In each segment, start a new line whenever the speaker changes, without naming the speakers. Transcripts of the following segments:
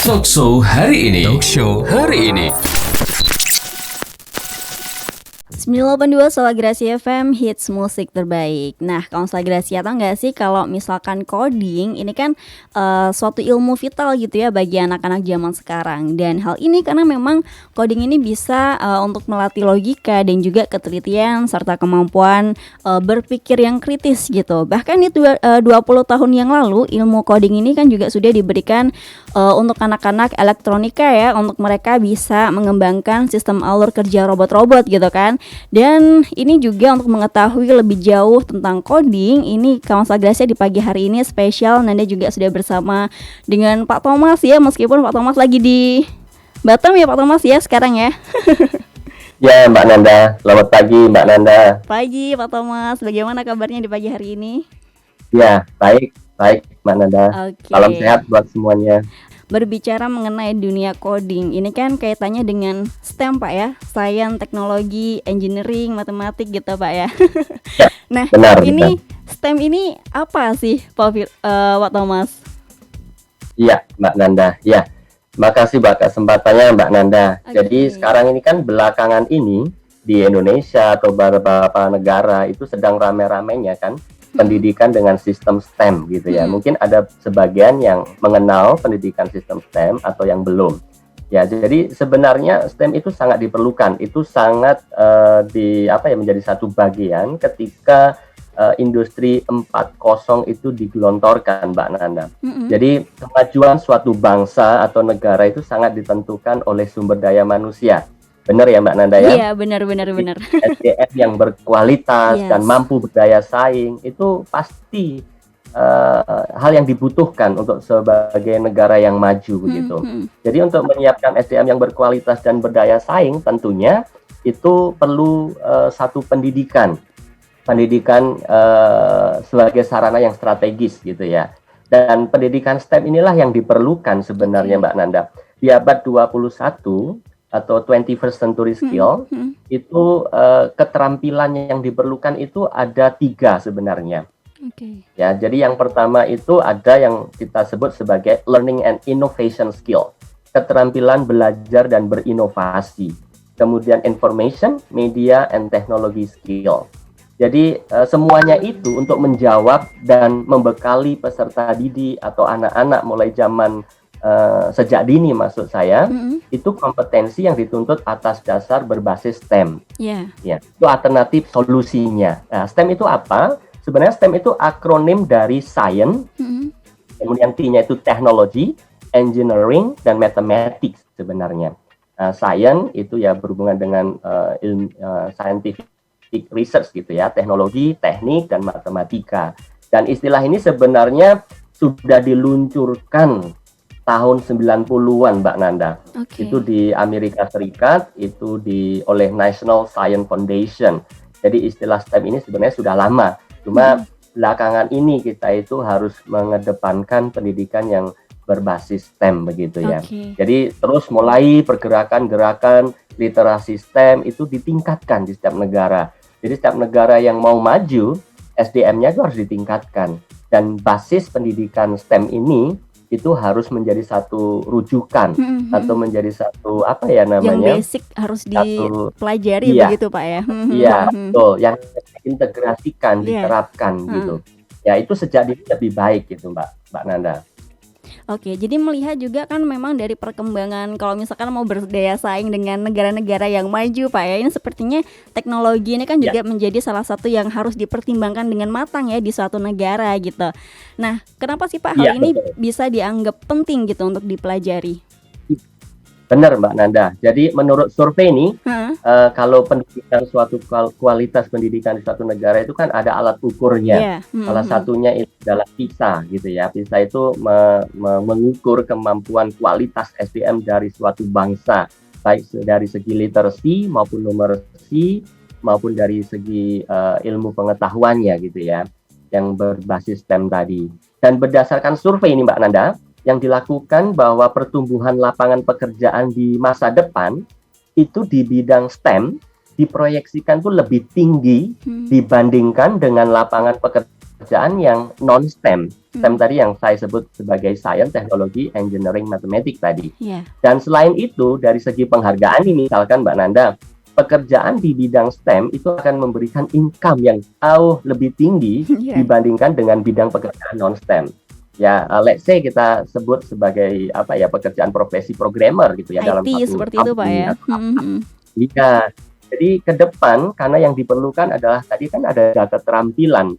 Talkshow hari ini. Talkshow hari ini.
982 Salagrasi FM, hits musik terbaik. Nah, kawan Salagrasi, tahu nggak sih kalau misalkan coding ini kan suatu ilmu vital gitu ya bagi anak-anak zaman sekarang. Dan hal ini karena memang coding ini bisa untuk melatih logika dan juga ketelitian serta kemampuan berpikir yang kritis gitu. Bahkan di 20 tahun yang lalu ilmu coding ini kan juga sudah diberikan untuk anak-anak elektronika ya, untuk mereka bisa mengembangkan sistem alur kerja robot-robot gitu kan. Dan ini juga untuk mengetahui lebih jauh tentang coding, ini kawan Salagrasi di pagi hari ini spesial Nanda juga sudah bersama dengan Pak Thomas ya, meskipun Pak Thomas lagi di Batam ya Pak Thomas ya sekarang ya.
Ya Mbak Nanda, selamat pagi Mbak Nanda.
Pagi Pak Thomas, bagaimana kabarnya di pagi hari ini?
Ya, baik Mbak Nanda. Salam sehat buat semuanya.
Berbicara mengenai dunia coding, ini kan kaitannya dengan STEM Pak ya, Science, Teknologi, Engineering, Matematik gitu Pak ya.
Ya,
nah,
benar.
STEM ini apa sih Pak Thomas?
Iya Mbak Nanda, ya. Makasih Mbak kesempatannya Mbak Nanda.
Okay.
Jadi sekarang ini kan belakangan ini di Indonesia atau beberapa negara itu sedang rame-ramenya kan pendidikan dengan sistem STEM gitu ya. Mungkin ada sebagian yang mengenal pendidikan sistem STEM atau yang belum. Ya, jadi sebenarnya STEM itu sangat diperlukan. Itu sangat menjadi satu bagian ketika industri 4.0 itu digelontorkan Mbak Nanda. Jadi kemajuan suatu bangsa atau negara itu sangat ditentukan oleh sumber daya manusia. Benar ya Mbak Nanda ya?
Iya, benar.
SDM yang berkualitas dan mampu berdaya saing itu pasti hal yang dibutuhkan untuk sebagai negara yang maju gitu. Jadi untuk menyiapkan SDM yang berkualitas dan berdaya saing tentunya itu perlu satu pendidikan sebagai sarana yang strategis gitu ya. Dan pendidikan STEM inilah yang diperlukan sebenarnya Mbak Nanda. Di abad 21 atau 21st century skill itu keterampilan yang diperlukan itu ada 3 sebenarnya. Ya, jadi yang pertama itu ada yang kita sebut sebagai learning and innovation skill, keterampilan belajar dan berinovasi. Kemudian information, media and technology skill. Jadi semuanya itu untuk menjawab dan membekali peserta didik atau anak-anak mulai zaman sejak dini maksud saya, itu kompetensi yang dituntut atas dasar berbasis STEM. Ya, itu alternatif solusinya. Nah, STEM itu apa? Sebenarnya STEM itu akronim dari science, kemudian T-nya itu technology, engineering, dan mathematics sebenarnya. Science itu ya berhubungan dengan scientific research gitu ya, teknologi, teknik, dan matematika. Dan istilah ini sebenarnya sudah diluncurkan tahun 90-an Mbak Nanda. Itu di Amerika Serikat, itu oleh National Science Foundation. Jadi istilah STEM ini sebenarnya sudah lama. Cuma belakangan ini kita itu harus mengedepankan pendidikan yang berbasis STEM begitu ya. Jadi terus mulai pergerakan-gerakan literasi STEM itu ditingkatkan di setiap negara. Jadi setiap negara yang mau maju, SDM-nya itu harus ditingkatkan. Dan basis pendidikan STEM ini itu harus menjadi satu rujukan atau menjadi satu yang
basic harus dipelajari begitu Pak ya.
Iya, betul, yang integrasikan, diterapkan gitu. Ya itu sejak dini lebih baik gitu Mbak Nanda.
Oke, jadi melihat juga kan memang dari perkembangan kalau misalkan mau berdaya saing dengan negara-negara yang maju Pak ya, ini sepertinya teknologi ini kan juga menjadi salah satu yang harus dipertimbangkan dengan matang ya di suatu negara gitu. Nah, kenapa sih Pak hal ini bisa dianggap penting gitu untuk dipelajari?
Benar Mbak Nanda. Jadi menurut survei ini, kalau pendidikan suatu kualitas pendidikan di suatu negara itu kan ada alat ukurnya. Salah satunya itu adalah PISA gitu ya. PISA itu mengukur kemampuan kualitas SDM dari suatu bangsa, baik dari segi literacy maupun numeracy maupun dari segi ilmu pengetahuannya gitu ya, yang berbasis STEM tadi. Dan berdasarkan survei ini Mbak Nanda, yang dilakukan bahwa pertumbuhan lapangan pekerjaan di masa depan itu di bidang STEM diproyeksikan tuh lebih tinggi dibandingkan dengan lapangan pekerjaan pekerjaan yang non STEM. STEM tadi yang saya sebut sebagai science, teknologi, engineering, matematik tadi.
Iya.
Dan selain itu, dari segi penghargaan ini, misalkan Mbak Nanda, pekerjaan di bidang STEM itu akan memberikan income yang jauh lebih tinggi
Iya.
dibandingkan dengan bidang pekerjaan non STEM. Ya, let's say kita sebut sebagai apa ya, pekerjaan profesi programmer gitu ya, dalam
IT
satu
seperti itu Pak
company
ya.
atau iya. Jadi ke depan, karena yang diperlukan adalah tadi kan ada keterampilan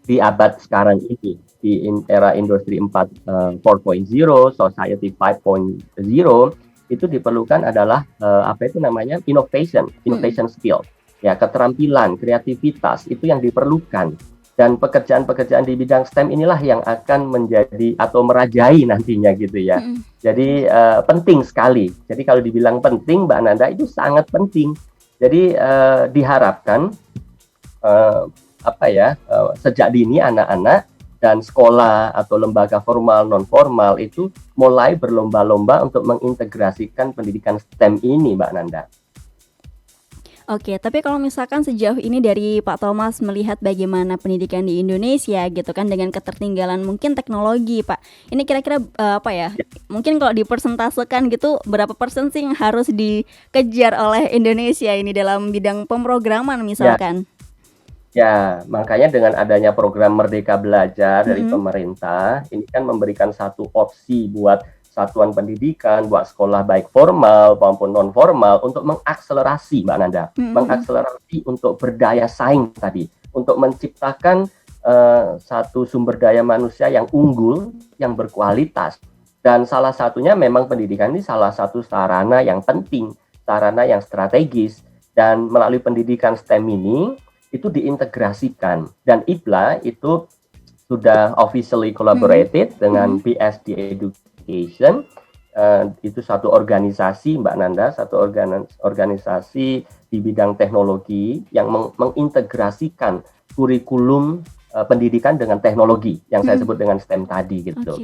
di abad sekarang ini, di era industri 4.0, society 5.0, itu diperlukan adalah apa itu namanya, innovation skill. Ya, keterampilan, kreativitas itu yang diperlukan. Dan pekerjaan-pekerjaan di bidang STEM inilah yang akan menjadi atau merajai nantinya gitu ya. Jadi penting sekali. Jadi kalau dibilang penting, Mbak Nanda, itu sangat penting. Jadi diharapkan sejak dini anak-anak dan sekolah atau lembaga formal non formal itu mulai berlomba-lomba untuk mengintegrasikan pendidikan STEM ini, Mbak Nanda.
Oke, tapi kalau misalkan sejauh ini dari Pak Thomas melihat bagaimana pendidikan di Indonesia gitu kan dengan ketertinggalan mungkin teknologi, Pak. Ini kira-kira mungkin kalau dipersentasekan gitu berapa persen sih yang harus dikejar oleh Indonesia ini dalam bidang pemrograman misalkan?
Ya, makanya dengan adanya program Merdeka Belajar dari pemerintah, ini kan memberikan satu opsi buat satuan pendidikan, buat sekolah baik formal maupun non formal untuk mengakselerasi, Mbak Nanda, mengakselerasi untuk berdaya saing tadi, untuk menciptakan satu sumber daya manusia yang unggul, yang berkualitas. Dan salah satunya memang pendidikan ini salah satu sarana yang penting, sarana yang strategis, dan melalui pendidikan STEM ini itu diintegrasikan. Dan IPLA itu sudah officially collaborated dengan PSD Education, itu satu organisasi, Mbak Nanda, satu organisasi di bidang teknologi yang mengintegrasikan kurikulum pendidikan dengan teknologi yang saya sebut dengan STEM tadi gitu.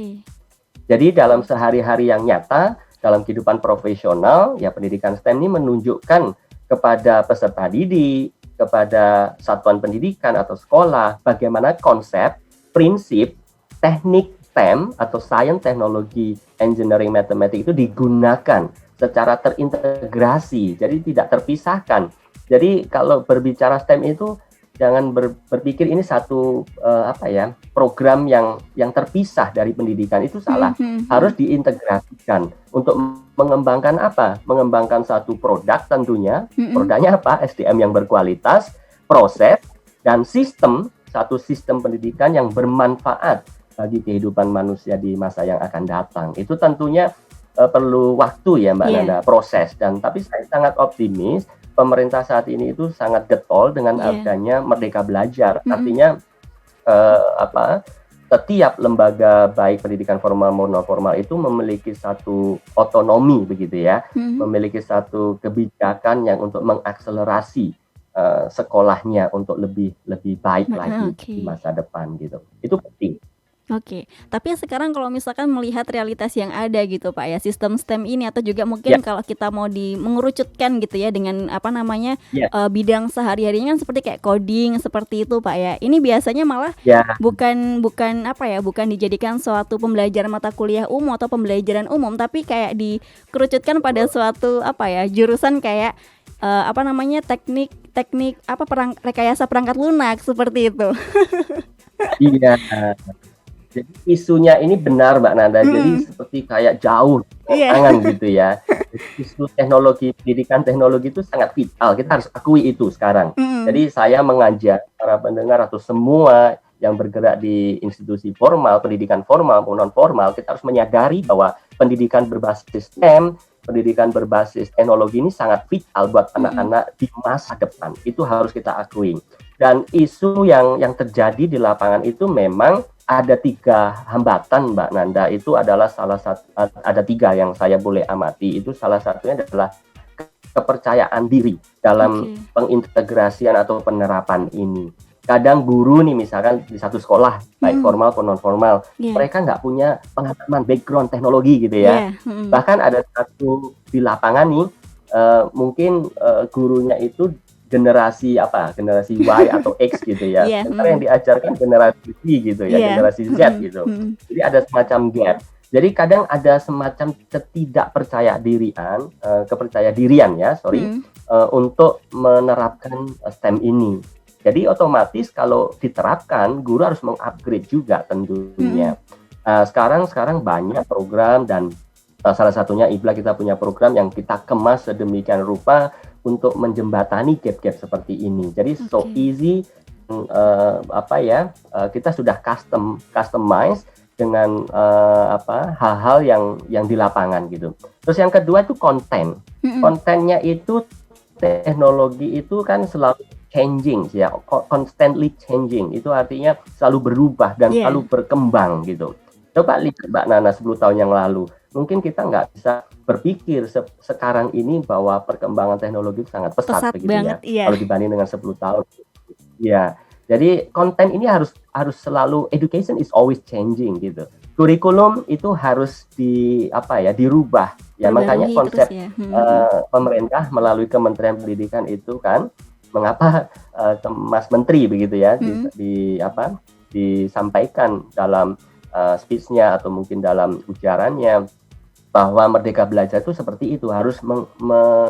Jadi dalam sehari-hari yang nyata, dalam kehidupan profesional, ya pendidikan STEM ini menunjukkan kepada peserta didik, kepada satuan pendidikan atau sekolah, bagaimana konsep, prinsip, teknik STEM atau Science, Teknologi, Engineering, Matematik itu digunakan secara terintegrasi, jadi tidak terpisahkan. Jadi kalau berbicara STEM itu jangan berpikir ini satu program yang terpisah dari pendidikan, itu salah. Harus diintegrasikan untuk mengembangkan apa? Mengembangkan satu produk tentunya. Produknya apa? SDM yang berkualitas, proses, dan sistem, satu sistem pendidikan yang bermanfaat bagi kehidupan manusia di masa yang akan datang. Itu tentunya perlu waktu ya Mbak Nanda, proses. Tapi saya sangat optimis pemerintah saat ini itu sangat getol dengan adanya Merdeka Belajar. Artinya setiap lembaga baik pendidikan formal maupun non formal itu memiliki satu otonomi begitu ya, memiliki satu kebijakan yang untuk mengakselerasi sekolahnya untuk lebih baik lagi di masa depan gitu. Itu penting.
Oke, tapi sekarang kalau misalkan melihat realitas yang ada gitu Pak ya, sistem STEM ini atau juga mungkin kalau kita mau mengerucutkan gitu ya dengan bidang sehari-harinya kan seperti kayak coding seperti itu Pak ya. Ini biasanya malah bukan dijadikan suatu pembelajaran mata kuliah umum atau pembelajaran umum, tapi kayak dikerucutkan pada suatu jurusan kayak teknik rekayasa perangkat lunak seperti itu.
Iya. Jadi isunya ini benar Mbak Nanda, jadi seperti kayak jauh tangan gitu ya. Isu teknologi, pendidikan teknologi itu sangat vital, kita harus akui itu sekarang. Jadi saya mengajak para pendengar atau semua yang bergerak di institusi formal, pendidikan formal maupun non formal, kita harus menyadari bahwa pendidikan berbasis STEM, pendidikan berbasis teknologi ini sangat vital buat anak-anak di masa depan. Itu harus kita akui. Dan isu yang terjadi di lapangan itu memang ada 3 hambatan Mbak Nanda. Itu adalah ada 3 yang saya boleh amati. Itu salah satunya adalah kepercayaan diri dalam pengintegrasian atau penerapan ini. Kadang guru nih misalkan di satu sekolah baik formal maupun non formal, mereka nggak punya pengalaman background teknologi gitu ya. Bahkan ada satu di lapangan nih, mungkin gurunya itu generasi generasi Y atau X gitu ya.
Iya,
Sementara yang diajarkan generasi Y gitu ya,
Iya,
generasi Z gitu. Jadi ada semacam gap. Jadi kadang ada semacam kepercaya dirian ya, untuk menerapkan STEM ini. Jadi otomatis kalau diterapkan, guru harus mengupgrade juga tentunya. Sekarang banyak program dan salah satunya Ibla kita punya program yang kita kemas sedemikian rupa untuk menjembatani gap-gap seperti ini. Jadi so easy, kita sudah customize dengan hal-hal yang di lapangan gitu. Terus yang kedua itu konten. Kontennya itu teknologi itu kan selalu changing ya, constantly changing. Itu artinya selalu berubah dan selalu berkembang gitu. Coba lihat Mbak Nana 10 tahun yang lalu, mungkin kita nggak bisa berpikir sekarang ini bahwa perkembangan teknologi sangat pesat begitu
banget,
ya, kalau dibanding dengan 10 tahun. Ya, jadi konten ini harus selalu, education is always changing gitu. Kurikulum itu harus dirubah ya, makanya konsep pemerintah melalui Kementerian Pendidikan itu kan, mengapa Mas Menteri begitu ya disampaikan dalam speech-nya atau mungkin dalam ujarannya bahwa Merdeka Belajar itu seperti itu, harus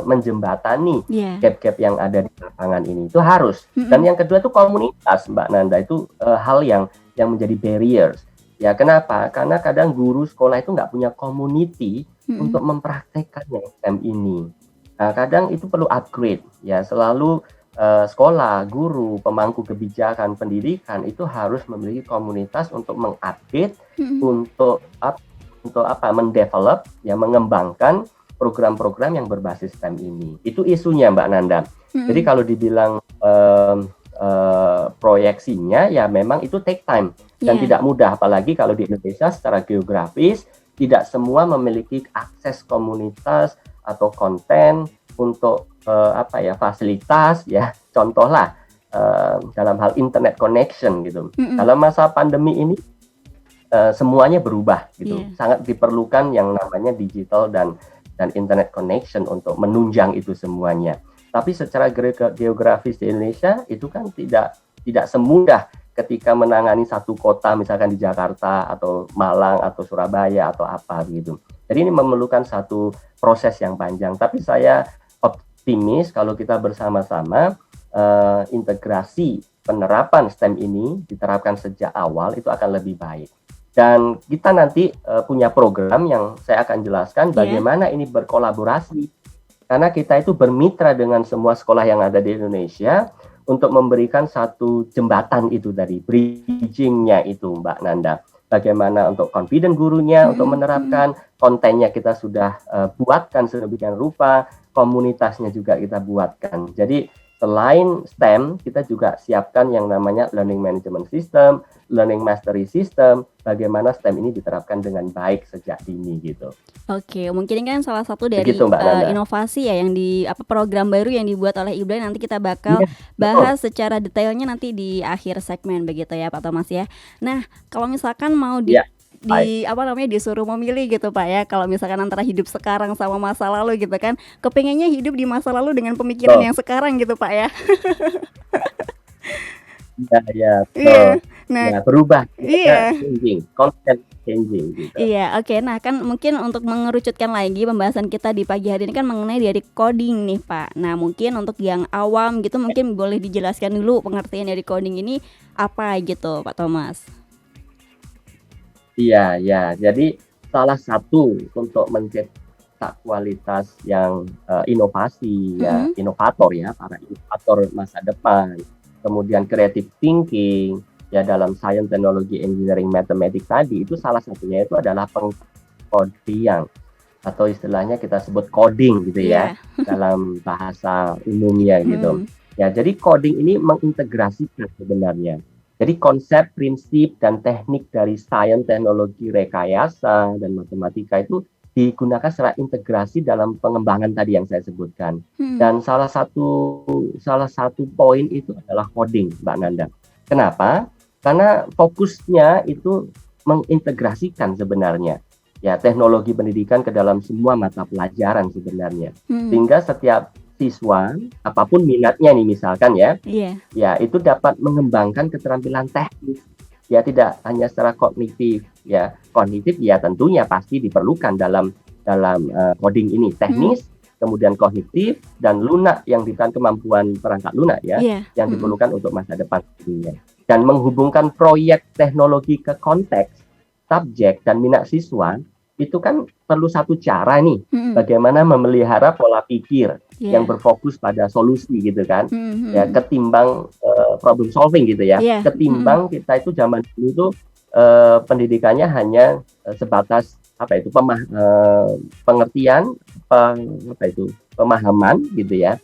menjembatani gap-gap yang ada di lapangan ini, itu harus. Dan yang kedua itu komunitas, Mbak Nanda, itu hal yang menjadi barriers. Ya kenapa? Karena kadang guru sekolah itu nggak punya community untuk mempraktekkan yang STEM ini. Nah, kadang itu perlu upgrade ya, selalu sekolah, guru, pemangku kebijakan pendidikan itu harus memiliki komunitas untuk mengupdate, untuk mendevelop, ya mengembangkan program-program yang berbasis STEM ini. Itu isunya Mbak Nanda. Jadi kalau dibilang proyeksinya ya memang itu take time dan tidak mudah, apalagi kalau di Indonesia secara geografis tidak semua memiliki akses komunitas atau konten untuk fasilitas ya, contohlah dalam hal internet connection gitu. Dalam masa pandemi ini semuanya berubah gitu. Sangat diperlukan yang namanya digital dan internet connection untuk menunjang itu semuanya. Tapi secara geografis di Indonesia itu kan tidak semudah ketika menangani satu kota, misalkan di Jakarta atau Malang atau Surabaya atau apa gitu. Jadi ini memerlukan satu proses yang panjang. Tapi saya optimis kalau kita bersama-sama integrasi penerapan STEM ini diterapkan sejak awal, itu akan lebih baik. Dan kita nanti punya program yang saya akan jelaskan bagaimana ini berkolaborasi. Karena kita itu bermitra dengan semua sekolah yang ada di Indonesia untuk memberikan satu jembatan itu dari bridging-nya itu Mbak Nanda. Bagaimana untuk confident gurunya untuk menerapkan, kontennya kita sudah buatkan sedemikian rupa, komunitasnya juga kita buatkan. Jadi selain STEM, kita juga siapkan yang namanya learning management system, learning mastery system, bagaimana STEM ini diterapkan dengan baik sejak dini gitu.
Oke, mungkin ini kan salah satu dari
Begitu, Mbak Nanda.
inovasi ya yang program baru yang dibuat oleh Ibla. Nanti kita bakal bahas secara detailnya nanti di akhir segmen begitu ya Pak Thomas ya. Nah, kalau misalkan mau disuruh memilih gitu Pak ya, kalau misalkan antara hidup sekarang sama masa lalu gitu kan, kepengennya hidup di masa lalu dengan pemikiran yang sekarang gitu Pak ya. Nah,
berubah, constant changing gitu.
Iya, oke. Nah, kan mungkin untuk mengerucutkan lagi pembahasan kita di pagi hari ini kan mengenai dari coding nih Pak. Nah, mungkin untuk yang awam gitu mungkin boleh dijelaskan dulu pengertian dari coding ini apa gitu Pak Thomas.
Iya, jadi salah satu untuk mencetak kualitas yang inovasi ya, inovator ya, para inovator masa depan. Kemudian creative thinking ya, dalam science, teknologi, engineering, matematik tadi, itu salah satunya itu adalah pengkodian atau istilahnya kita sebut coding gitu ya, dalam bahasa umumnya gitu. Ya, jadi coding ini mengintegrasikan sebenarnya. Jadi konsep, prinsip, dan teknik dari sains, teknologi, rekayasa, dan matematika itu digunakan secara integrasi dalam pengembangan tadi yang saya sebutkan. Dan salah satu poin itu adalah coding, Mbak Nanda. Kenapa? Karena fokusnya itu mengintegrasikan sebenarnya ya teknologi pendidikan ke dalam semua mata pelajaran sebenarnya. Sehingga setiap siswa apapun minatnya nih misalkan ya,
Iya.
ya itu dapat mengembangkan keterampilan teknis. Ya tidak hanya secara kognitif ya. Kognitif ya tentunya pasti diperlukan dalam coding ini, teknis, kemudian kognitif dan lunak yang diberikan kemampuan perangkat lunak ya,
Iya.
yang diperlukan untuk masa depan tentunya. Dan menghubungkan proyek teknologi ke konteks, subjek dan minat siswa itu kan perlu satu cara nih, bagaimana memelihara pola pikir yang berfokus pada solusi gitu kan, ya ketimbang problem solving gitu ya,
Iya.
ketimbang kita itu zaman dulu itu pendidikannya hanya sebatas pengertian, pemahaman gitu ya,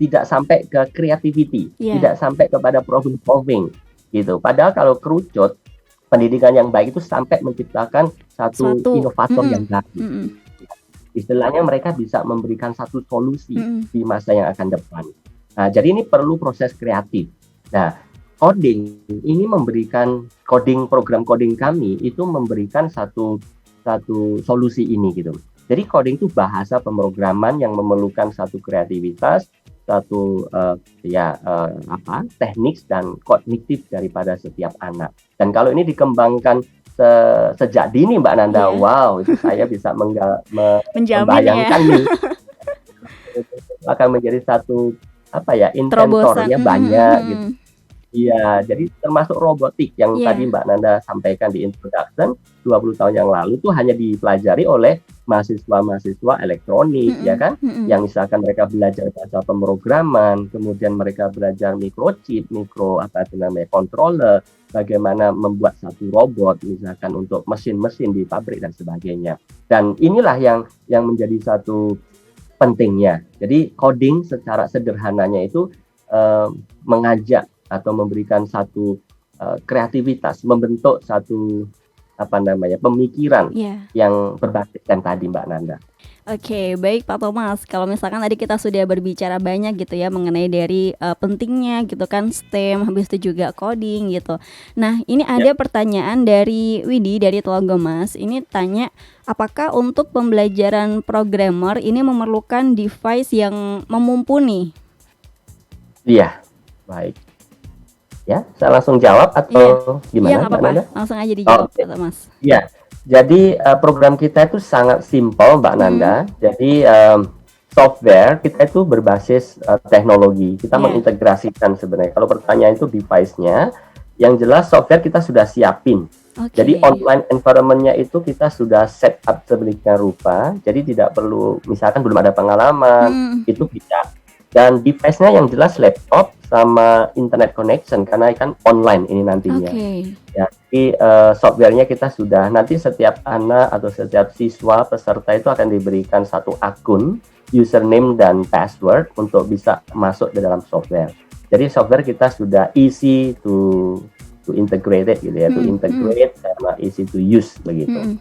tidak sampai ke creativity, tidak sampai kepada problem solving gitu. Padahal kalau kerucut pendidikan yang baik itu sampai menciptakan satu inovator yang baru. Istilahnya mereka bisa memberikan satu solusi di masa yang akan depan. Nah, jadi ini perlu proses kreatif. Nah, coding ini program coding kami itu memberikan satu solusi ini gitu. Jadi coding itu bahasa pemrograman yang memerlukan satu kreativitas, satu teknik dan kognitif daripada setiap anak. Dan kalau ini dikembangkan sejak dini Mbak Nanda, wow, itu saya bisa membayangkan nih akan menjadi satu inventornya banyak gitu. Iya, jadi termasuk robotik yang tadi Mbak Nanda sampaikan di introduction 20 tahun yang lalu itu hanya dipelajari oleh mahasiswa elektronik ya kan, yang misalkan mereka belajar bahasa pemrograman, kemudian mereka belajar microchip, controller, bagaimana membuat satu robot misalkan untuk mesin-mesin di pabrik dan sebagainya. Dan inilah yang menjadi satu pentingnya. Jadi coding secara sederhananya itu mengajak atau memberikan satu kreativitas, membentuk satu pemikiran yang berbasiskan tadi Mbak Nanda.
Oke, baik Pak Thomas. Kalau misalkan tadi kita sudah berbicara banyak gitu ya mengenai dari pentingnya gitu kan STEM, habis itu juga coding gitu. Nah, ini ada pertanyaan dari Widi dari Telagomas. Ini tanya, apakah untuk pembelajaran programmer ini memerlukan device yang mumpuni?
Iya, baik. Ya, saya langsung jawab atau gimana?
Iya, nggak apa-apa. Langsung aja dijawab, Pak Thomas.
Iya, jadi program kita itu sangat simpel, Mbak Nanda. Jadi software kita itu berbasis teknologi. Kita mengintegrasikan sebenarnya. Kalau pertanyaan itu device-nya, yang jelas software kita sudah siapin. Jadi online environment-nya itu kita sudah set up sedemikian rupa. Jadi tidak perlu, misalkan belum ada pengalaman, itu bisa. Dan device-nya yang jelas laptop sama internet connection karena kan online ini nantinya. Ya, jadi softwarenya kita sudah, nanti setiap anak atau setiap siswa peserta itu akan diberikan satu akun, username dan password untuk bisa masuk ke dalam software. Jadi software kita sudah easy to integrate it gitu ya, to integrate sama easy to use begitu.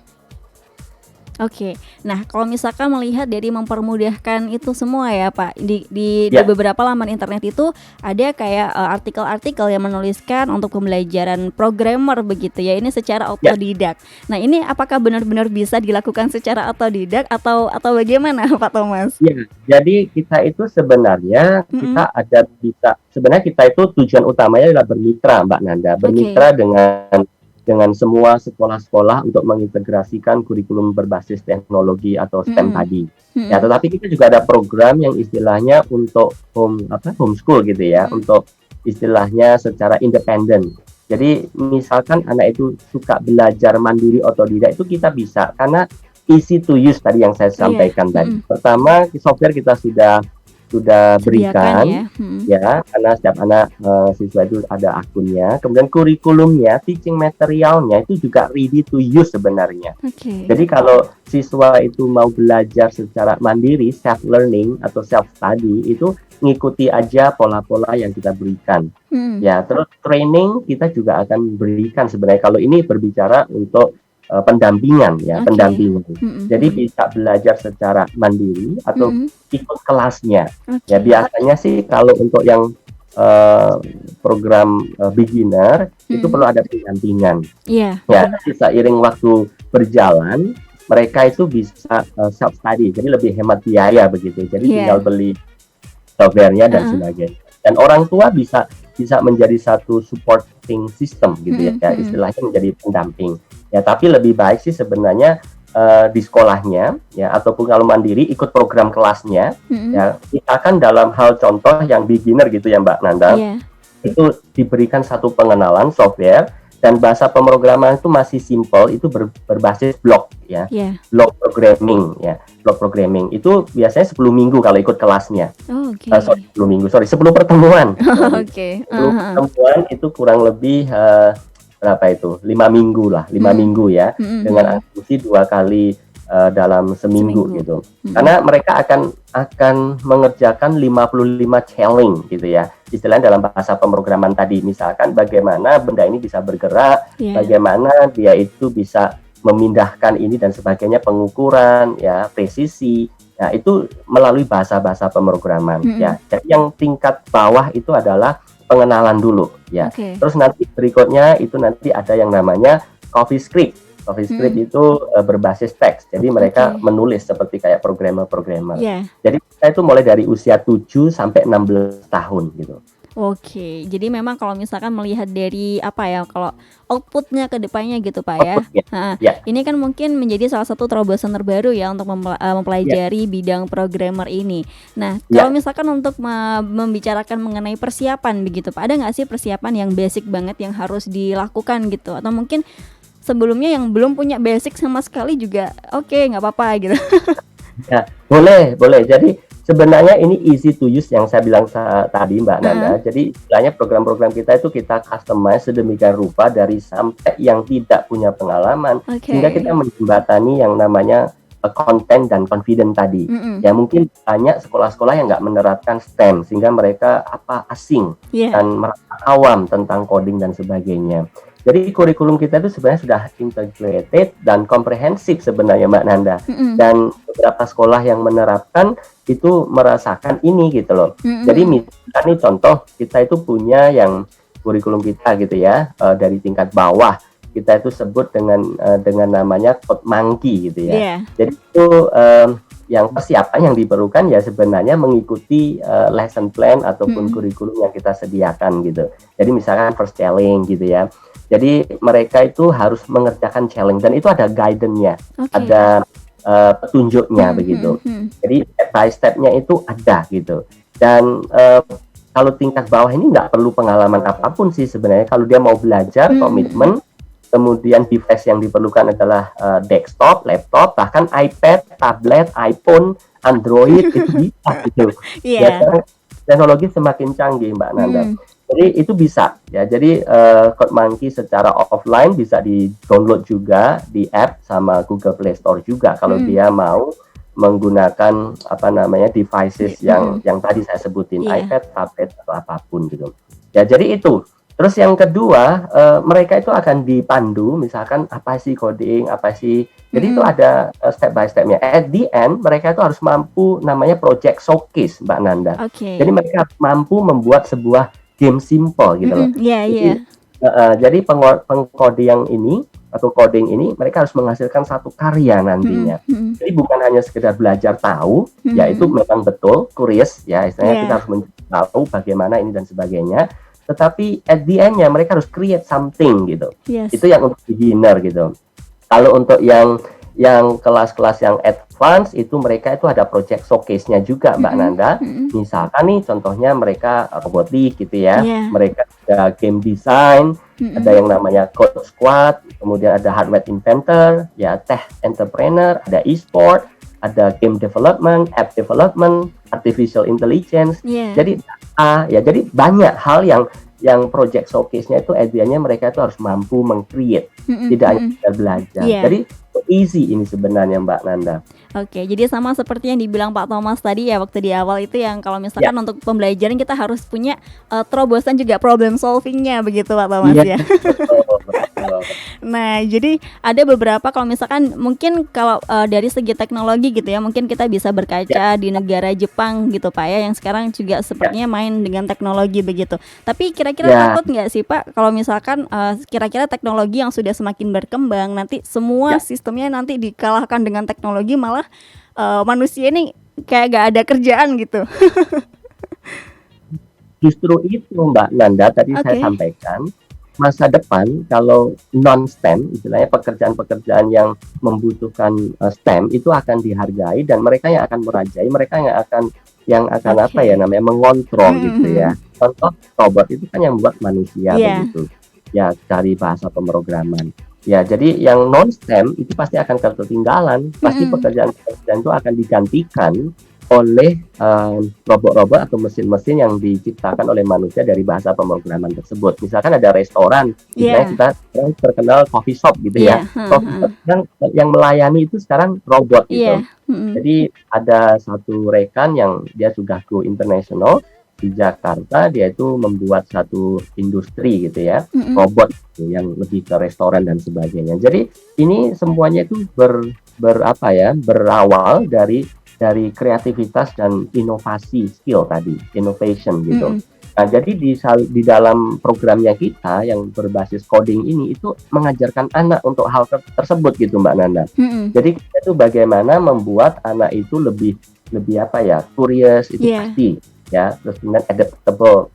Oke, nah kalau misalkan melihat dari mempermudahkan itu semua ya Pak, di beberapa laman internet itu ada kayak artikel-artikel yang menuliskan untuk pembelajaran programmer begitu ya, ini secara otodidak. Nah ini apakah benar-benar bisa dilakukan secara otodidak atau bagaimana Pak Thomas?
Ya, jadi kita itu sebenarnya sebenarnya kita itu tujuan utamanya adalah bermitra Mbak Nanda, bermitra dengan semua sekolah-sekolah untuk mengintegrasikan kurikulum berbasis teknologi atau STEM tadi. Ya, tetapi kita juga ada program yang istilahnya untuk homeschool gitu ya, untuk istilahnya secara independen. Jadi misalkan anak itu suka belajar mandiri otodidak itu kita bisa karena easy to use tadi yang saya sampaikan tadi. Pertama, software kita sudah berikan ya karena setiap anak siswa itu ada akunnya. Kemudian kurikulumnya, teaching materialnya itu juga ready to use sebenarnya. Jadi kalau siswa itu mau belajar secara mandiri, self learning atau self study itu ngikuti aja pola-pola yang kita berikan. Ya, terus training kita juga akan berikan sebenarnya kalau ini berbicara untuk pendampingan ya, pendampingan. Jadi bisa belajar secara mandiri atau ikut kelasnya. Ya biasanya sih kalau untuk yang program beginner itu perlu ada pendampingan. Ya, seiring waktu berjalan mereka itu bisa self study. Jadi lebih hemat biaya begitu. Jadi tinggal beli softwarenya dan sebagainya. Dan orang tua bisa menjadi satu supporting system gitu ya, istilahnya menjadi pendamping. Ya, tapi lebih baik sih sebenarnya di sekolahnya ya, ataupun kalau mandiri ikut program kelasnya ya, misalkan dalam hal contoh yang beginner gitu ya Mbak Nanda, itu diberikan satu pengenalan software dan bahasa pemrograman itu masih simple, itu berbasis blok ya, block programming ya, block programming itu biasanya 10 minggu kalau ikut kelasnya. 10 minggu, 10 pertemuan. 10 pertemuan itu kurang lebih berapa itu? 5 minggu lah, 5 minggu ya, dengan asumsi 2 kali dalam seminggu gitu. Karena mereka akan mengerjakan 55 challenge gitu ya. Istilahnya dalam bahasa pemrograman tadi, misalkan bagaimana benda ini bisa bergerak, bagaimana dia itu bisa memindahkan ini dan sebagainya, pengukuran ya, presisi. Ya, itu melalui bahasa-bahasa pemrograman ya. Jadi yang tingkat bawah itu adalah pengenalan dulu ya. Terus nanti berikutnya itu nanti ada yang namanya CoffeeScript. CoffeeScript itu berbasis teks. Jadi mereka menulis seperti kayak programmer. Jadi kita itu mulai dari usia 7 sampai 16 tahun gitu.
Jadi memang kalau misalkan melihat dari apa ya, kalau outputnya ke depannya gitu Pak ya. Ini kan mungkin menjadi salah satu terobosan terbaru ya untuk mempelajari bidang programmer ini. Nah, kalau misalkan untuk membicarakan mengenai persiapan begitu Pak, ada nggak sih persiapan yang basic banget yang harus dilakukan gitu? Atau mungkin sebelumnya yang belum punya basic sama sekali juga nggak apa-apa gitu.
Ya, boleh. Jadi sebenarnya ini easy to use yang saya bilang tadi Mbak Nanda. Jadi istilahnya program-program kita itu kita customize sedemikian rupa dari sampai yang tidak punya pengalaman, sehingga kita menjembatani yang namanya konten dan confident tadi. Ya mungkin banyak sekolah-sekolah yang nggak menerapkan STEM sehingga mereka asing dan merasa awam tentang coding dan sebagainya. Jadi kurikulum kita itu sebenarnya sudah integrated dan komprehensif sebenarnya Mbak Nanda. Dan beberapa sekolah yang menerapkan itu merasakan ini gitu loh. Jadi misalnya contoh kita itu punya yang kurikulum kita gitu ya, dari tingkat bawah kita itu sebut dengan namanya Code Monkey gitu ya. Jadi itu yang persiapan yang diperlukan ya sebenarnya mengikuti lesson plan ataupun kurikulum yang kita sediakan gitu. Jadi misalkan first challenge gitu ya. Jadi mereka itu harus mengerjakan challenge dan itu ada guidance-nya, ada petunjuknya begitu. Jadi step by step-nya itu ada gitu. Dan kalau tingkat bawah ini nggak perlu pengalaman apapun sih sebenarnya. Kalau dia mau belajar, komitmen, kemudian device yang diperlukan adalah desktop, laptop, bahkan iPad, tablet, iPhone, Android itu bisa gitu. Ya, teknologi semakin canggih Mbak Nanda. Jadi itu bisa ya. Jadi Code Monkey secara offline bisa di-download juga di app sama Google Play Store juga kalau dia mau menggunakan devices yang tadi saya sebutin, iPad, tablet atau apapun gitu. Ya, jadi itu. Terus yang kedua, mereka itu akan dipandu misalkan apa sih coding, apa sih. Jadi itu ada step by step-nya. At the end mereka itu harus mampu namanya project showcase Mbak Nanda. Jadi mereka mampu membuat sebuah game simple gitu loh. Jadi pengcoding ini atau coding ini mereka harus menghasilkan satu karya nantinya. Jadi bukan hanya sekedar belajar tahu, ya itu memang betul, curious ya, istilahnya kita harus tahu bagaimana ini dan sebagainya. Tetapi at the end-nya mereka harus create something gitu. Itu yang untuk beginner gitu. Kalau untuk yang kelas-kelas yang advance itu mereka itu ada project showcase-nya juga Mbak Nanda. Misalkan nih contohnya mereka robotik gitu ya. Mereka ada game design, ada yang namanya code squad, kemudian ada hardware inventor, ya tech entrepreneur, ada e-sport, ada game development, app development, artificial intelligence. Jadi jadi banyak hal yang project showcase-nya itu idenya mereka itu harus mampu meng-create, tidak hanya sekedar belajar. Jadi easy ini sebenarnya Mbak Nanda.
Jadi sama seperti yang dibilang Pak Thomas tadi ya waktu di awal itu, yang kalau misalkan untuk pembelajaran kita harus punya terobosan juga problem solving-nya begitu Pak Thomas ya. Nah, jadi ada beberapa kalau misalkan mungkin kalau dari segi teknologi gitu ya, mungkin kita bisa berkaca di negara Jepang gitu Pak ya, yang sekarang juga sepertinya main dengan teknologi begitu. Tapi kira-kira takut nggak sih Pak kalau misalkan kira-kira teknologi yang sudah semakin berkembang nanti semua sistemnya nanti dikalahkan dengan teknologi, malah manusia ini kayak gak ada kerjaan gitu.
justru itu Mbak Nanda tadi saya
Oke.
sampaikan, masa depan kalau non-STEM, istilahnya pekerjaan-pekerjaan yang membutuhkan STEM itu akan dihargai dan mereka yang akan merajai, mereka yang akan apa ya
Oke.
namanya mengontrol gitu ya.
Mhm.
Contoh robot itu kan yang buat manusia
Iya.
begitu. Ya dari bahasa pemrograman. Ya, jadi yang non STEM itu pasti akan ketinggalan. Pasti
Mhm.
pekerjaan-pekerjaan itu akan digantikan oleh robot-robot atau mesin-mesin yang diciptakan oleh manusia dari bahasa pemrograman tersebut. Misalkan ada restoran, misalnya
Iya.
kita sekarang terkenal coffee shop gitu
Iya.
ya.
Heeh,
Coffee
heeh.
shop sekarang yang melayani itu sekarang robot gitu.
Iya. Mhm.
Jadi ada satu rekan yang dia sudah go international di Jakarta, dia itu membuat satu industri gitu ya,
Mhm.
robot gitu, yang lebih ke restoran dan sebagainya. Jadi ini semuanya itu berapa ya, berawal dari kreativitas dan inovasi skill tadi, innovation gitu.
Mhm.
Nah, jadi di dalam programnya kita yang berbasis coding ini itu mengajarkan anak untuk hal tersebut gitu Mbak Nanda.
Mhm.
Jadi kita itu bagaimana membuat anak itu lebih lebih apa ya, curious itu
Iya.
pasti ya, terus kemudian adaptable,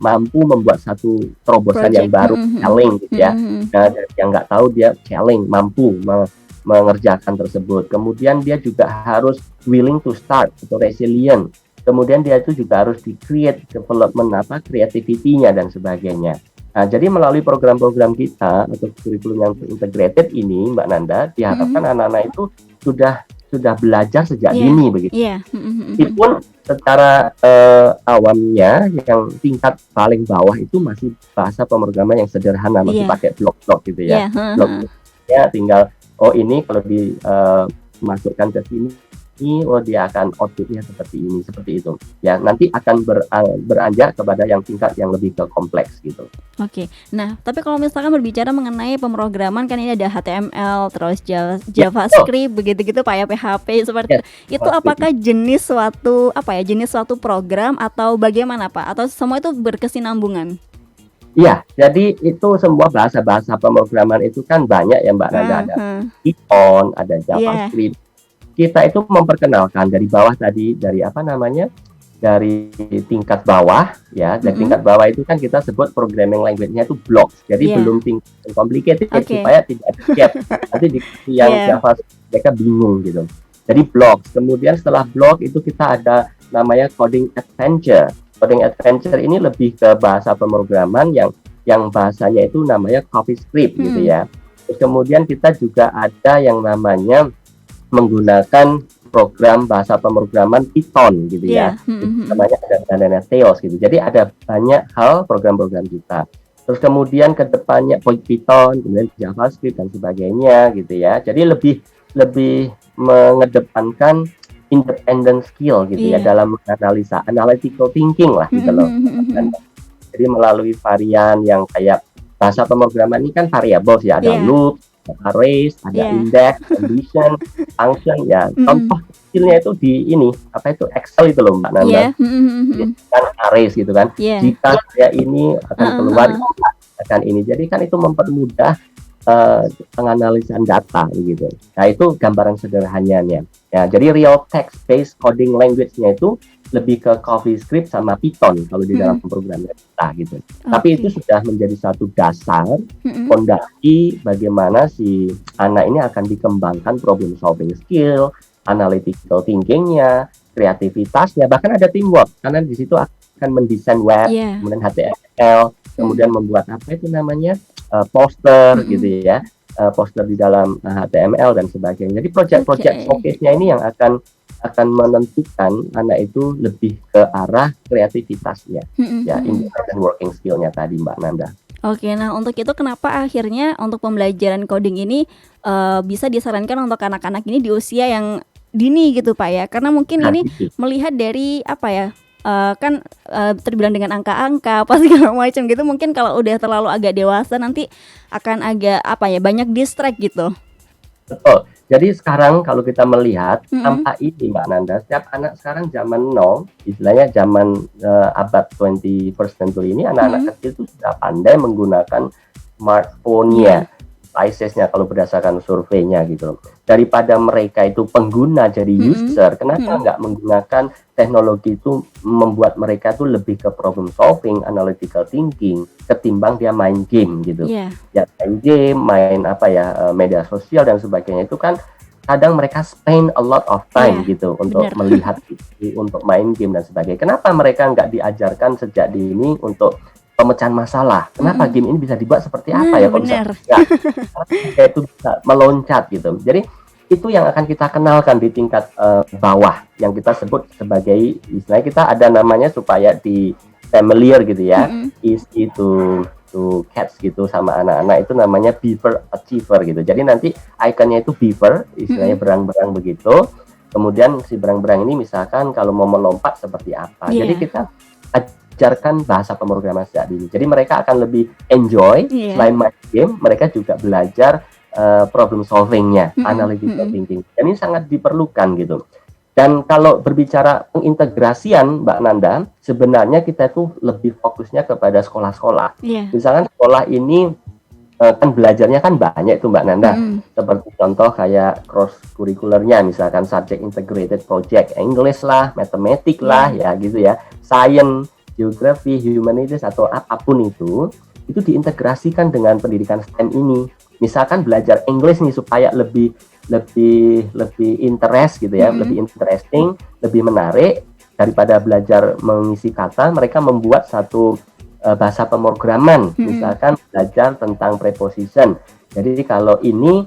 mampu membuat satu terobosan yang
Project.
baru,
Mhm,
challenge gitu
mhm.
ya.
Mhm.
Nah, yang nggak tahu dia challenge, mampu mengerjakan tersebut. Kemudian dia juga harus willing to start atau resilient. Kemudian dia itu juga harus di-create development creativity-nya dan sebagainya. Nah, jadi melalui program-program kita atau kurikulum yang integrated ini, Mbak Nanda, diharapkan
Mhm.
anak-anak itu sudah belajar sejak
Iya.
dini begitu.
Iya. Mhm, mhm, mhm.
Meskipun secara awamnya yang tingkat paling bawah itu masih bahasa pemrograman yang sederhana, masih
Iya.
pakai blok-blok gitu
Iya.
ya.
Heeh, heeh.
Blok-bloknya tinggal ini kalau dimasukkan ke sini, oh dia akan outputnya seperti itu. Ya nanti akan beranjak kepada yang tingkat yang lebih ke kompleks gitu.
Oke. Nah, tapi kalau misalkan berbicara mengenai pemrograman kan ini ada HTML, terus
Ya,
JavaScript, begitu-gitu Pak ya, PHP seperti
ya,
itu. Itu apakah jenis suatu program atau bagaimana Pak? Atau semua itu berkesinambungan?
Iya, jadi itu semua bahasa-bahasa pemrograman itu kan banyak ya Mbak Nanda, ada
Heeh.
Python, ada
Iya.
JavaScript. Kita itu memperkenalkan dari bawah tadi, dari dari tingkat bawah ya. Dari
Mhm.
tingkat bawah itu kan kita sebut programming language-nya itu blocks. Jadi
Iya.
belum tingkat complicated
Oke.
supaya tidak ada gap. Nanti di yang
Iya.
JavaScript mereka bingung gitu. Jadi blocks. Kemudian setelah block itu kita ada namanya coding adventure. Coding adventure ini lebih ke bahasa pemrograman yang bahasanya itu namanya CoffeeScript gitu ya. Terus kemudian kita juga ada yang namanya menggunakan program bahasa pemrograman Python gitu ya.
Iya.
Itu namanya ada Theos gitu. Jadi ada banyak hal program-program kita. Terus kemudian ke depannya Python, kemudian JavaScript dan sebagainya gitu ya. Jadi lebih mengedepankan independent skill gitu ya
Iya.
dalam menganalisa, analytical thinking lah gitu loh.
Mhm.
Jadi melalui varian yang kayak bahasa pemrograman ini kan variables ya, ada
Iya.
loop, ada arrays, ada
Iya.
index, condition, function ya.
Mhm.
Contoh kecilnya itu di Excel itu loh Mbak Nanda.
Iya. Mhm.
Kan arrays gitu kan.
Iya.
Jika saya ini akan keluar akan ini. Jadi kan itu mempermudah penganalisan data gitu. Nah, itu gambaran sederhananya. Ya, jadi real text based coding language-nya itu lebih ke CoffeeScript sama Python kalau di dalam program kita gitu. Tapi itu sudah menjadi satu dasar fondasi bagaimana si anak ini akan dikembangkan problem solving skill, analytical thinking-nya, kreativitasnya, bahkan ada teamwork karena di situ akan mendesain web,
Iya.
kemudian HTML, kemudian membuat poster gitu ya, poster di dalam HTML dan sebagainya. Jadi project-project showcase-nya ini yang akan menentukan anak itu lebih ke arah kreativitasnya, ya independent working skill-nya tadi Mbak Nanda.
Oke, nah untuk itu kenapa akhirnya untuk pembelajaran coding ini bisa disarankan untuk anak-anak ini di usia yang dini gitu Pak ya? Karena mungkin ini melihat dari kan terbilang dengan angka-angka apa segala macam gitu, mungkin kalau udah terlalu agak dewasa nanti akan agak banyak distract gitu.
Betul. Jadi sekarang kalau kita melihat tanpa ini Mbak Nanda, setiap anak sekarang zaman now, istilahnya zaman abad 21st century ini, anak-anak kecil itu sudah pandai menggunakan smartphone-nya. devices-nya kalau berdasarkan surveinya gitu. Daripada mereka itu pengguna jadi user, kenapa nggak menggunakan teknologi itu membuat mereka tuh lebih ke problem solving, analytical thinking, ketimbang dia main game gitu.
Iya.
Ya main game, main media sosial dan sebagainya itu kan kadang mereka spend a lot of time gitu untuk
benar.
melihat itu, untuk main game dan sebagainya. Kenapa mereka nggak diajarkan sejak dini untuk pemecahan masalah? Kenapa game ini bisa dibuat seperti apa ya? Kalau
Benar.
kayak itu bisa meloncat gitu. Jadi itu yang akan kita kenalkan di tingkat bawah, yang kita sebut sebagai, istilahnya kita ada namanya supaya di familiar gitu ya, easy to catch gitu sama anak-anak, itu namanya beaver achiever gitu. Jadi nanti ikonnya itu beaver, istilahnya berang-berang begitu. Kemudian si berang-berang ini misalkan kalau mau melompat seperti apa. Jadi kita ajarkan bahasa pemrograman sejak dini. Jadi mereka akan lebih enjoy, selain main game, mereka juga belajar problem solvingnya, analytical thinking. Dan ini sangat diperlukan gitu. Dan kalau berbicara pengintegrasian, Mbak Nanda, sebenarnya kita itu lebih fokusnya kepada sekolah-sekolah. Misalkan sekolah ini kan belajarnya kan banyak itu Mbak Nanda. Seperti contoh kayak cross curricularnya, misalkan subject integrated project, English lah, matematik lah, ya gitu ya, science, geography, humanities atau apapun itu diintegrasikan dengan pendidikan STEM ini. Misalkan belajar English nih supaya lebih interest gitu ya, lebih interesting, lebih menarik daripada belajar mengisi kata, mereka membuat satu bahasa pemrograman, misalkan belajar tentang preposition. Jadi kalau ini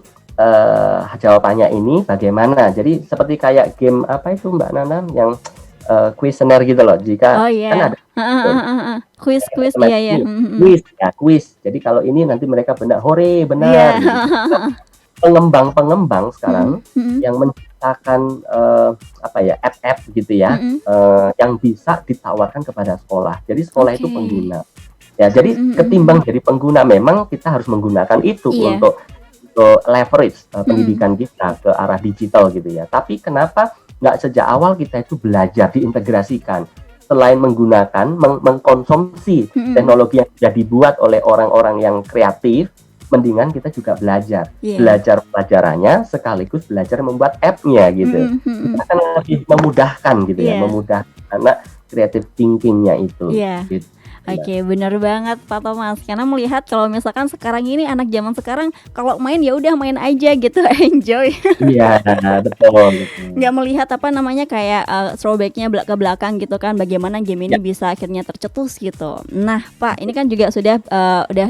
jawabannya ini bagaimana? Jadi seperti kayak game apa itu Mbak Nana yang kuesioner gitu loh. Jika kan ada
quiz
quiz. Jadi kalau ini nanti mereka benar benar. Gitu. Pengembang sekarang yang menciptakan app gitu ya, yang bisa ditawarkan kepada sekolah. Jadi sekolah itu pengguna. Ya, jadi ketimbang jadi pengguna, memang kita harus menggunakan itu untuk leverage pendidikan kita ke arah digital gitu ya. Tapi kenapa nggak sejak awal kita itu belajar diintegrasikan? Selain menggunakan, mengkonsumsi teknologi yang sudah dibuat oleh orang-orang yang kreatif, mendingan kita juga belajar pelajarannya sekaligus belajar membuat app-nya gitu. Kita akan lebih memudahkan gitu ya, memudahkan karena creative thinking-nya itu. Gitu.
Oke, benar banget Pak Thomas. Karena melihat kalau misalkan sekarang ini anak zaman sekarang kalau main ya udah main aja gitu, enjoy.
Iya, betul.
Nggak melihat kayak throwback-nya ke belakang gitu kan, bagaimana game ini bisa akhirnya tercetus gitu. Nah, Pak, ini kan juga sudah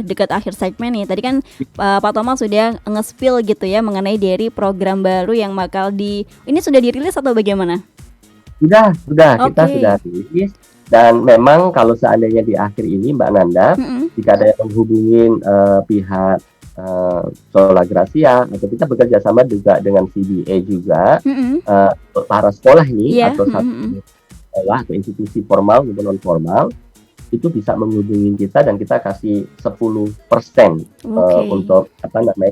dekat akhir segmen nih. Tadi kan Pak Thomas sudah nge-spill gitu ya mengenai dari program baru yang bakal ini sudah dirilis atau bagaimana?
Sudah, kita sudah rilis. Dan memang kalau seandainya di akhir ini Mbak Nanda, jika ada yang menghubungin pihak Sola Gracia, atau kita bekerja sama juga dengan CBA juga, para sekolah ini atau satu sekolah atau institusi formal maupun non formal, itu bisa menghubungi kita dan kita kasih 10% untuk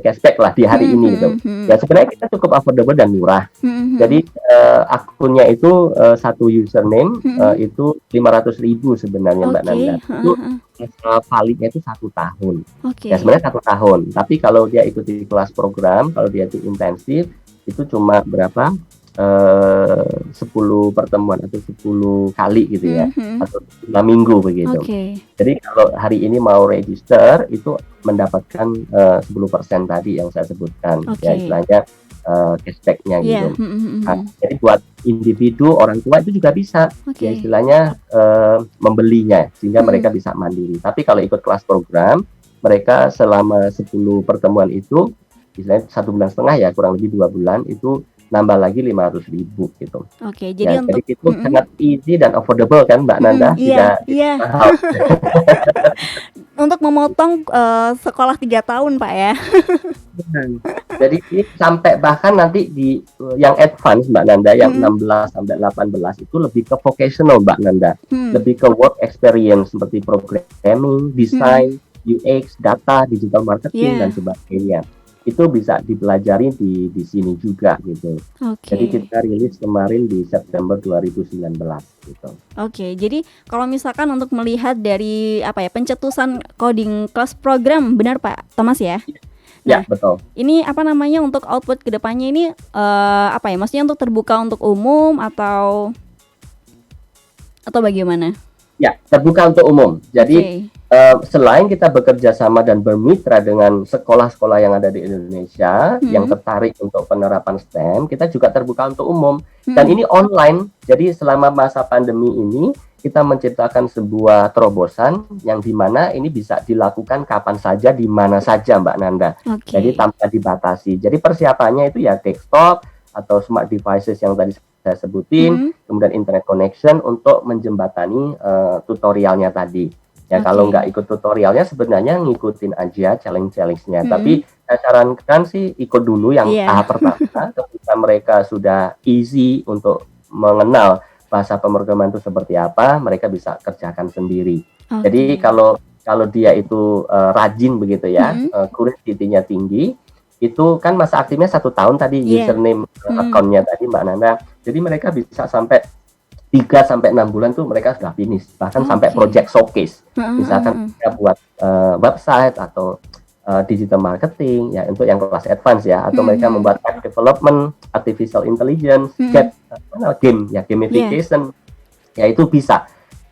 cashback lah di hari ini gitu. Ya sebenarnya kita cukup affordable dan murah. Jadi akunnya itu satu username itu 500.000 sebenarnya Mbak Nanda. Itu validnya itu 1 tahun. Ya sebenarnya 1 tahun. Tapi kalau dia ikuti kelas program, kalau dia itu intensif, itu cuma berapa? 10 pertemuan atau 10 kali gitu ya, atau 5 minggu begitu. Jadi kalau hari ini mau register itu mendapatkan 10% tadi yang saya sebutkan, ya istilahnya cashback-nya gitu. Nah, jadi buat individu, orang tua itu juga bisa, ya istilahnya membelinya sehingga mereka bisa mandiri. Tapi kalau ikut kelas program, mereka selama 10 pertemuan itu, istilahnya 1,5 bulan ya, kurang lebih 2 bulan itu nambah lagi 500.000 gitu.
Jadi
jadi itu sangat easy dan affordable kan Mbak Nanda? Mahal.
Untuk memotong sekolah 3 tahun Pak ya.
Jadi ini sampai bahkan nanti di yang advance Mbak Nanda, yang 16 sampai 18 itu lebih ke vocational Mbak Nanda, lebih ke work experience seperti programming, design, UX, data, digital marketing dan sebagainya. Itu bisa dipelajari di sini juga gitu. Jadi kita rilis kemarin di September 2019 gitu.
Jadi kalau misalkan untuk melihat dari pencetusan coding class program, benar Pak Thomas ya?
Ya, betul.
Ini apa namanya untuk output kedepannya ini apa ya? Maksudnya untuk terbuka untuk umum atau bagaimana?
Ya, terbuka untuk umum. Jadi
Oke.
selain kita bekerja sama dan bermitra dengan sekolah-sekolah yang ada di Indonesia yang tertarik untuk penerapan STEM, kita juga terbuka untuk umum. Dan ini online. Jadi selama masa pandemi ini kita menciptakan sebuah terobosan yang dimana ini bisa dilakukan kapan saja, di mana saja, Mbak Nanda.
Oke.
Jadi tanpa dibatasi. Jadi persiapannya itu ya desktop atau smart devices yang tadi saya sebutin, kemudian internet connection untuk menjembatani tutorialnya tadi. Ya, kalau nggak ikut tutorialnya sebenarnya ngikutin aja challenge-nya. Tapi saya sarankan sih ikut dulu yang tahap pertama. Ketika mereka sudah easy untuk mengenal bahasa pemrograman itu seperti apa, mereka bisa kerjakan sendiri. Jadi kalau dia itu rajin begitu ya, curiosity-nya tinggi, itu kan masa aktifnya 1 tahun tadi, username account-nya tadi Mbak Nanda. Jadi mereka bisa sampai 3-6 bulan tuh mereka sudah finish, bahkan sampai project showcase. Misalkan kita buat website atau digital marketing ya untuk yang kelas advance ya, atau mereka membuat app development, artificial intelligence, game ya, gamification, ya itu bisa.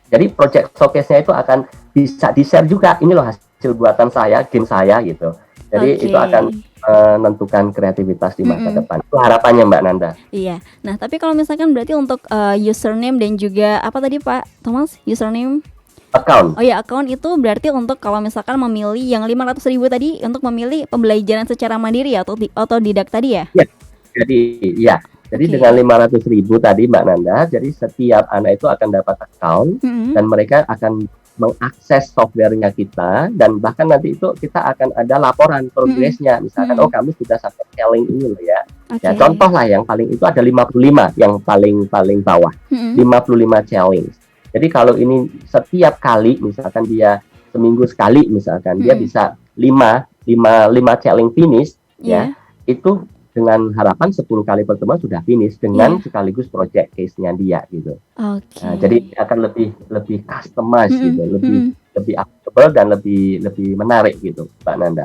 Jadi project showcase-nya itu akan bisa di-share juga, ini loh hasil buatan saya, game saya gitu. Jadi itu akan menentukan kreativitas di masa depan. Itu harapannya Mbak Nanda.
Iya. Nah, tapi kalau misalkan berarti untuk username dan juga apa tadi Pak Thomas? Username?
Account.
Oh ya, account itu berarti untuk kalau misalkan memilih yang 500.000 tadi untuk memilih pembelajaran secara mandiri atau otodidak tadi ya?
Ya. Jadi dengan 500.000 tadi Mbak Nanda, jadi setiap anak itu akan dapat account dan mereka akan mengakses softwarenya kita, dan bahkan nanti itu kita akan ada laporan progresnya. Misalkan kamu sudah sampai challenge ini loh ya. Ya contoh lah yang paling itu ada 55 yang paling bawah. 55 challenge. Jadi kalau ini setiap kali misalkan dia seminggu sekali misalkan dia bisa 5 challenge finish ya. Itu dengan harapan 10 kali pertemuan sudah finish dengan sekaligus project case-nya dia gitu. Nah, jadi akan lebih customized gitu, lebih applicable dan lebih menarik gitu, Mbak Nanda.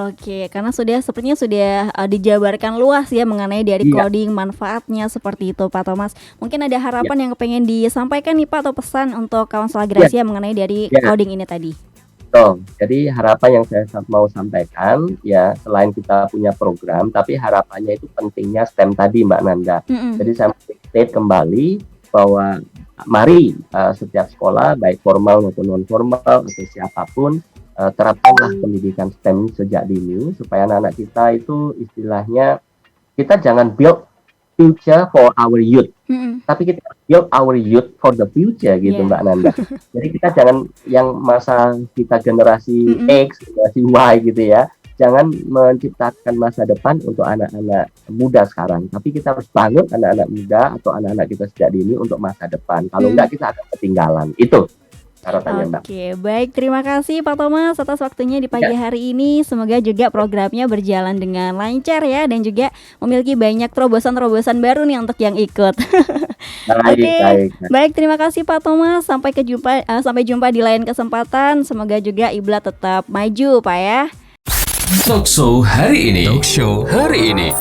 Oke, karena sepertinya sudah dijabarkan luas ya mengenai dari coding, manfaatnya seperti itu Pak Thomas. Mungkin ada harapan yang pengen disampaikan nih Pak, atau pesan untuk kawan Solagrasia mengenai dari coding ini tadi.
Jadi harapan yang saya mau sampaikan ya, selain kita punya program, tapi harapannya itu pentingnya STEM tadi Mbak Nanda. Jadi saya state kembali bahwa mari setiap sekolah baik formal maupun non formal atau siapapun terapkanlah pendidikan STEM sejak dini supaya anak-anak kita itu istilahnya kita jangan build future for our youth, tapi kita build our youth for the future gitu Mbak Nanda. Jadi kita jangan yang masa kita generasi X, generasi Y gitu ya, jangan menciptakan masa depan untuk anak-anak muda sekarang, tapi kita harus bangun anak-anak muda atau anak-anak kita sejak dini untuk masa depan. Kalau enggak kita akan ketinggalan. Itu harapannya Mbak.
Oke, baik, terima kasih Pak Thomas atas waktunya di pagi hari ini. Semoga juga programnya berjalan dengan lancar ya, dan juga memiliki banyak terobosan-terobosan baru nih untuk yang ikut. Baik, terima kasih Pak Thomas. Sampai jumpa di lain kesempatan. Semoga juga Iblat tetap maju Pak ya.
Talk show hari ini.